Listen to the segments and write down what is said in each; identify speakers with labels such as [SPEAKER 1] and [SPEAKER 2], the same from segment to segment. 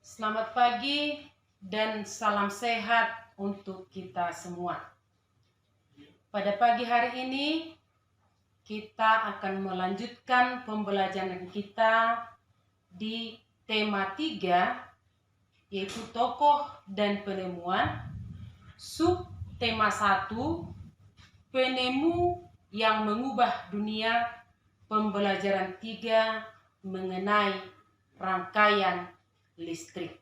[SPEAKER 1] Selamat pagi dan salam sehat untuk kita semua. Pada pagi hari ini kita akan melanjutkan pembelajaran kita di tema 3, yaitu tokoh dan penemuan. Sub tema 1, penemu yang mengubah dunia. Pembelajaran 3 mengenai rangkaian listrik.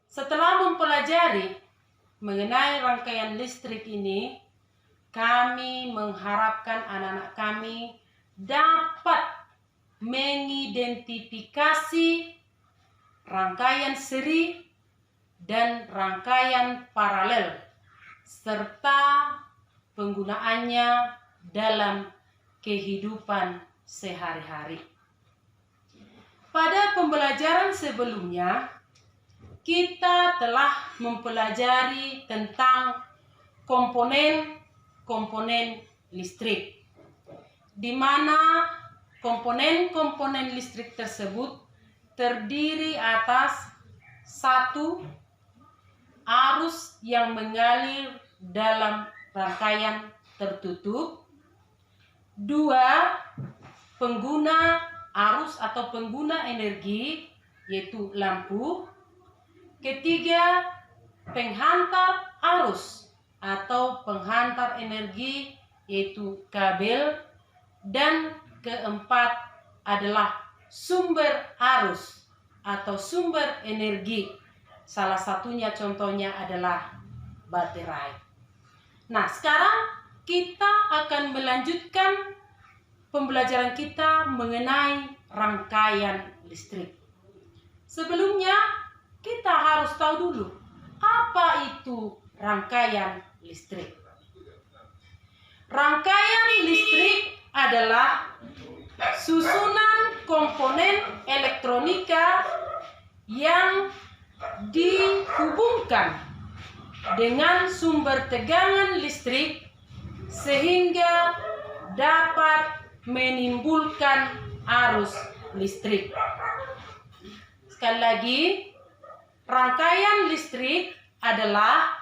[SPEAKER 1] Setelah mempelajari mengenai rangkaian listrik ini, kami mengharapkan anak-anak kami dapat mengidentifikasi rangkaian seri dan rangkaian paralel serta penggunaannya dalam kehidupan sehari-hari. Pada pembelajaran sebelumnya, kita telah mempelajari tentang komponen-komponen listrik, di mana komponen-komponen listrik tersebut terdiri atas 1. Arus yang mengalir dalam rangkaian tertutup. 2. Pengguna arus atau pengguna energi, yaitu lampu. 3. Penghantar arus atau penghantar energi, yaitu kabel. Dan 4 adalah sumber arus atau sumber energi. Salah satunya contohnya adalah baterai. Nah, sekarang kita akan melanjutkan pembelajaran kita mengenai rangkaian listrik. Sebelumnya, kita harus tahu dulu apa itu rangkaian listrik. Rangkaian listrik adalah susunan komponen elektronika yang dihubungkan dengan sumber tegangan listrik sehingga dapat menimbulkan arus listrik. Sekali lagi, rangkaian listrik adalah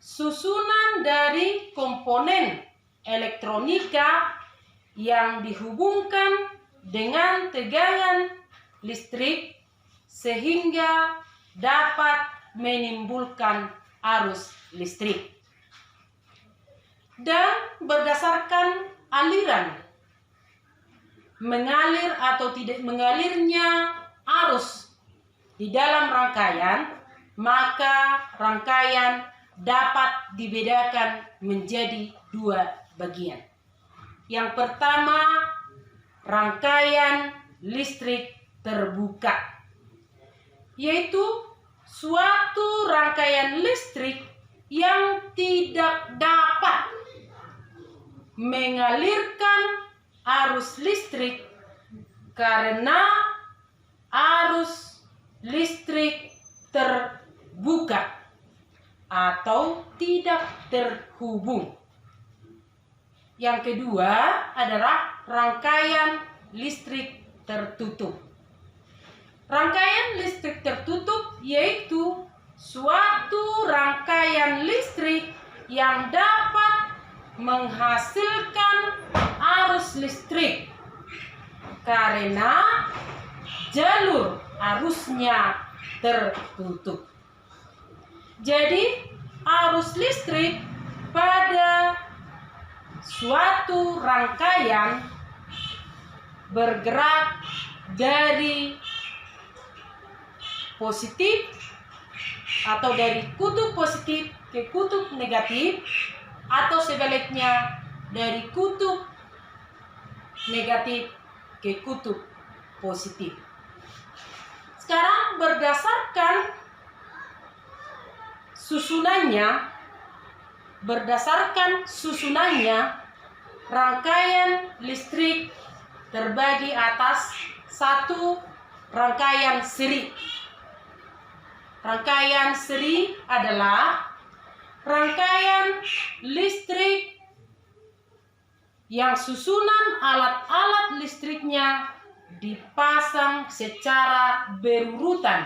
[SPEAKER 1] susunan dari komponen elektronika yang dihubungkan dengan tegangan listrik sehingga dapat menimbulkan arus listrik. Dan berdasarkan aliran, mengalir atau tidak mengalirnya arus di dalam rangkaian, maka rangkaian dapat dibedakan menjadi 2 bagian. Yang pertama, rangkaian listrik terbuka, yaitu suatu rangkaian listrik yang tidak dapat mengalirkan arus listrik karena arus listrik terbuka atau tidak terhubung. Yang kedua adalah rangkaian listrik tertutup. Rangkaian listrik tertutup yaitu suatu rangkaian listrik yang dapat menghasilkan arus listrik karena jalur arusnya tertutup. Jadi, arus listrik pada suatu rangkaian bergerak dari positif atau dari kutub positif ke kutub negatif, atau sebaliknya dari kutub negatif ke kutub positif. Sekarang berdasarkan susunannya, rangkaian listrik terbagi atas 1. Rangkaian seri. Rangkaian seri adalah rangkaian listrik yang susunan alat-alat listriknya dipasang secara berurutan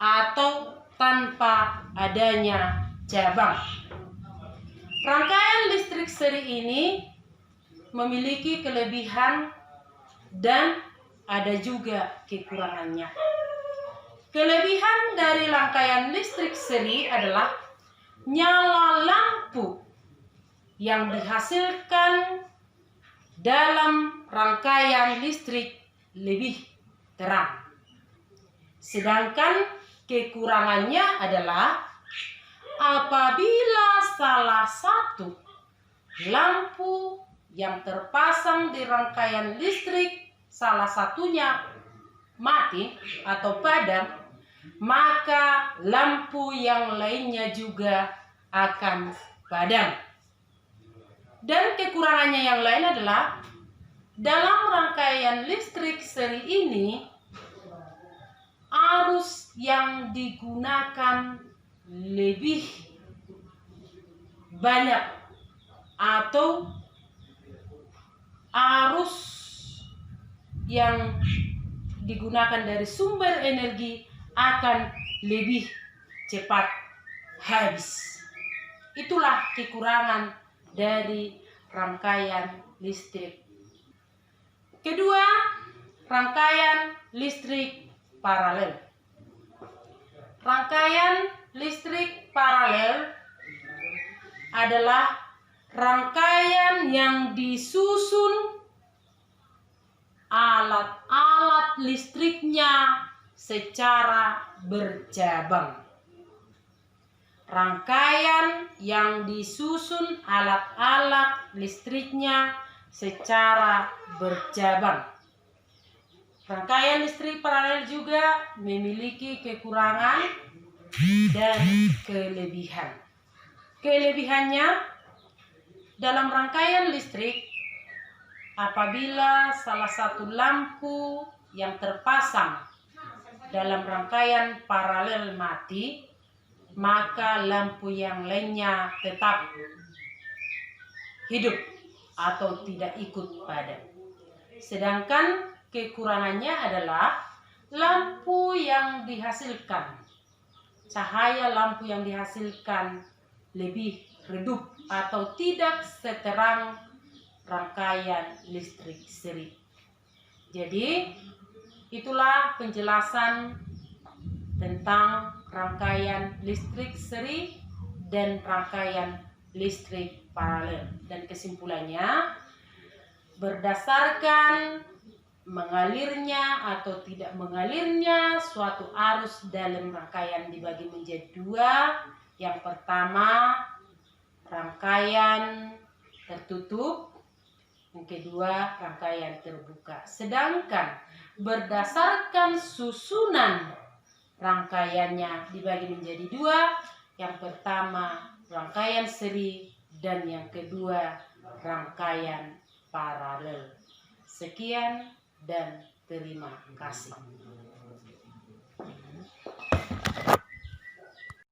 [SPEAKER 1] atau tanpa adanya cabang. Rangkaian listrik seri ini memiliki kelebihan dan ada juga kekurangannya. Kelebihan dari rangkaian listrik seri adalah nyala lampu yang dihasilkan dalam rangkaian listrik lebih terang. Sedangkan kekurangannya adalah apabila salah satu lampu yang terpasang di rangkaian listrik salah satunya mati atau padam, maka lampu yang lainnya juga akan padam. Dan kekurangannya yang lain adalah dalam rangkaian listrik seri ini arus yang digunakan lebih banyak atau arus yang digunakan dari sumber energi akan lebih cepat habis. Itulah kekurangan dari rangkaian listrik. Kedua, rangkaian listrik paralel. Rangkaian listrik paralel adalah rangkaian yang disusun alat-alat listriknya secara bercabang. Rangkaian yang disusun alat-alat listriknya secara bercabang. Rangkaian listrik paralel juga memiliki kekurangan dan kelebihan. Kelebihannya, dalam rangkaian listrik, apabila salah satu lampu yang terpasang dalam rangkaian paralel mati, maka lampu yang lainnya tetap hidup atau tidak ikut padam. Sedangkan kekurangannya adalah lampu yang dihasilkan, cahaya lampu yang dihasilkan lebih redup atau tidak seterang rangkaian listrik seri. Jadi itulah penjelasan tentang rangkaian listrik seri dan rangkaian listrik paralel. Dan kesimpulannya, berdasarkan mengalirnya atau tidak mengalirnya suatu arus dalam rangkaian dibagi menjadi dua. Yang pertama, rangkaian tertutup. Yang kedua, rangkaian terbuka. Sedangkan berdasarkan susunan rangkaiannya dibagi menjadi dua. Yang pertama, rangkaian seri, dan yang kedua, rangkaian paralel. Sekian dan terima kasih.